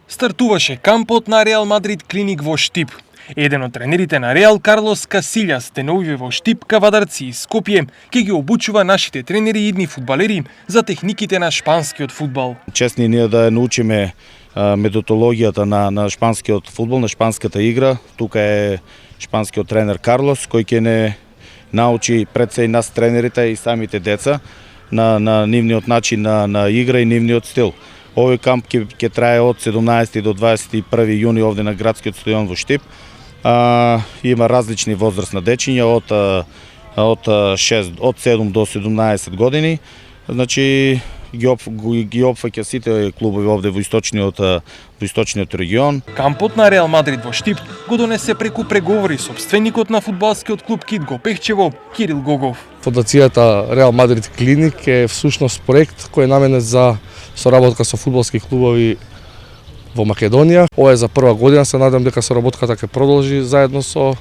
Стартуваше кампот на Реал Мадрид Клиник во Штип. Еден од тренерите на Реал, Карлос Касилјас, деновиве во Штип, Кавадарци и Скопје, ќе ги обучува нашите тренери и идни фудбалери за техниките на шпанскиот фудбал. Честни ние да научиме методологијата на шпанскиот фудбал, на шпанската игра. Тука е шпанскиот тренер Карлос, кој ќе не научи пред се и нас тренерите и самите деца на нивниот начин на игра и нивниот стил. Овој камп ќе трае од 17 до 21 јуни овде на градскиот стадион во Штип. Има различни возраст на дечиња од 7 до 17 години. Значи ги опфаќа сите клубови овде во источниот регион. Кампот на Реал Мадрид во Штип го донесе преку преговори сопственикот на фудбалскиот клуб Кит го Пехчево, Кирил Гогов. Фондацијата Реал Мадрид Клиник е всушност проект кој е наменет за соработка со фудбалски клубови во Македонија. Ова е за прва година, се надам дека соработката ќе продолжи заедно со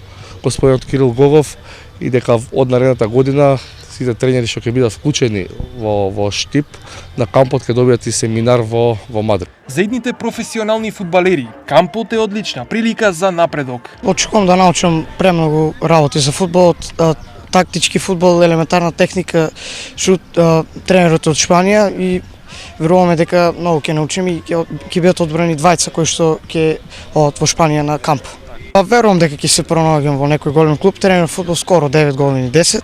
господинот Кирил Гогов и дека од наредната година сите тренери што ќе бидат вклучени во Штип на кампот ќе добијат и семинар во Мадрид. За идните професионални фудбалери, кампот е одлична прилика за напредок. Очекувам да научам премногу работи за фудбалот, тактички фудбал, елементарна техника, шут, тренерот од Шпанија и веруваме дека многу ќе научим и ќе бидат одбрани двајца кои што ќе одат во Шпанија на камп. Верувам дека ќе се пронаоѓам во некој голем клуб, тренирам фудбал скоро 9 години 10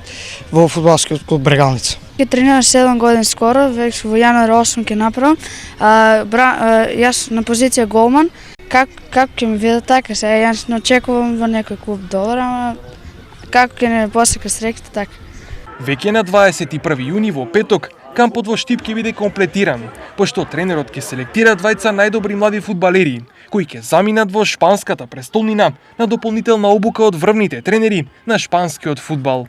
во фудбалскиот клуб Брегалница. Ќе тренирам 7 години скоро, веќе во јануар 8 ќе направам. Јас на позиција голман. Како ќе ми видат така, сега јас не очекувам во некој клуб долар, ама како ќе не посека среќата така. Веќе на 21 јуни во петок кампот во Штип ќе биде комплетиран, пошто тренерот ќе селектира двајца најдобри млади фудбалери, кои ќе заминат во шпанската престолнина на дополнителна обука од врвните тренери на шпанскиот фудбал.